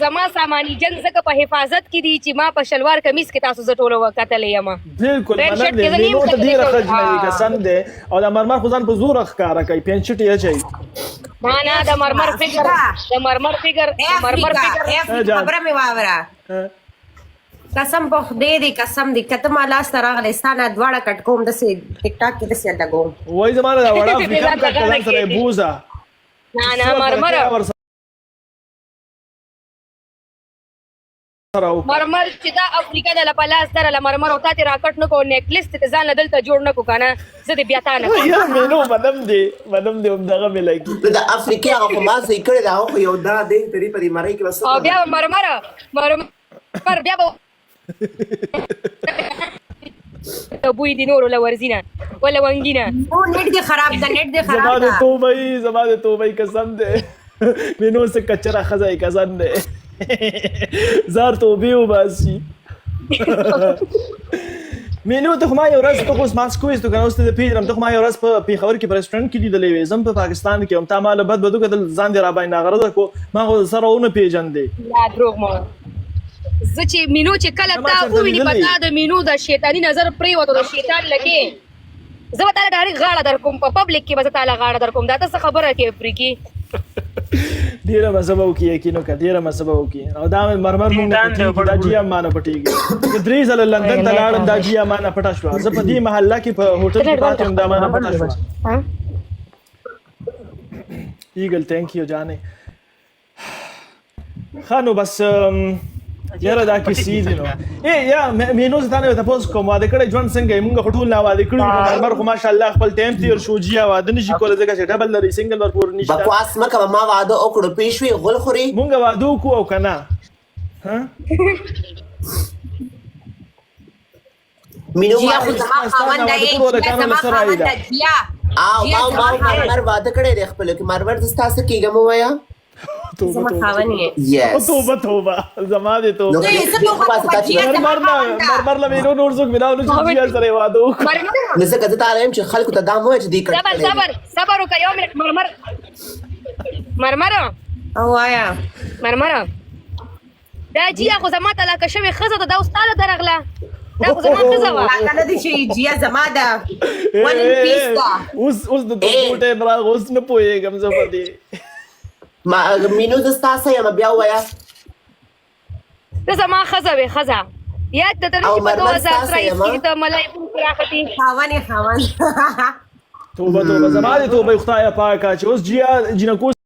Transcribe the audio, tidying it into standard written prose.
زما ساماني جنگ زکه په حفاظت کې دي چې ما په شلوار کمیس کې تاسو زه ټوله وکتلې یم بالکل ملنګ دی مینو ته ډېره خجلوي قسم دی او د مرمر خو ځان په زور ښکاره کوي پین شټ یې اچوي نه د مرمر فکر خبره مې واوره قسم په خدای دې قسم دې کته ما لاس ته راغلی ستا نه دواړه کټ کوم داسې ټیک ټاک کې داسې لګوم وایي زما د وړه افریقا کټ ځان سره یې بوزه نه مرمر چې دا افریقا د لپلاس در له مرمر او تاسو راکټ نه کو نیکلیس ته ځان دلته جوړ نه کو کنه زه دې بیا تا نه یا مینو مدام دی هم دغه مې لګي د افریقا هغه ما سې کړی دا خو یو دا دی تری په مړی کې بس او بیا مرمر بیا بوی دی نور ولا ورزینه ولا ونګینه او نیټ دې خراب ده زما د توبې قسم ده مینو سے کچرا خزای قسم ده زار توبې وباسي مینو ته ما یو ورځ ته اوس ماسکو است کنه اوس ته پیژنم ته ما یو ورځ په پیښور کې په رستورانت کې لیدلې وې زم په پاکستان کې هم تا مال بد بدو کتل ځان دی را باندې غرض کو ما سره ونه پیژندې لا دروغ مو زه چې مینو چې کله تا وویني پتا د مینو د شیطانی نظر پرې وته د شیطان لګي زه به تعالی ډایرک غاړه در کوم په پبلک کې به تعالی غاړه در کوم دا څه خبره کې افریقي ډیره مزه وکي یقینو کا ډیره مزه وکي او دا مرمر مونږ دا جیا مانه پټیږي درې ځله لندن ته لاړم دا جیا مانه پټه شو زه په دې محله کې په هوټل کې پاتم دا مانه پټه شو ایګل ثانک یو جانې خانو بس یاره دا کیسې دي نو یا مینو ته نه تاسو کوم واده کړی ژوند څنګه موږ خټول نه واده کړو مرمر خو ماشاءالله خپل ټیم تیر شو جیا واده نشي کولای ځکه چې ډبل لري سنگل ور پور نشي بکواس مکه ما واده وکړو پېښوي غول خوري موږ واده وکړو او کنه ها مینو جیا خو زما خاوند دی زما خاوند دی او مرمر واده کړی دی خپل کې مرمر تاسو کېږم وایا زما خاوند یې توبه زما دې توبه مرمر له مینو نور څوک میناو نو چې سره واده وکړو نو څه کته تعالی چې خلکو ته دا مو چې دی کړ صبر وکړه یو منټ مرمر او وایا مرمر دا جیا خو زما ته لا کښوي خزه دا استاد درغله دا خو زما خزه وا کنه دي چې جیا زما دا ون پیس دا اوس د دوټه برا اوس نه پويګم زه پدې ما مینو زستا یم بیا وایا دا زما خزه وي خزه یاد ته چې په 2023 کې ته ملای په راختي خاوند توبه زما دې توبه خدای پاکه چې اوس جیا جنکو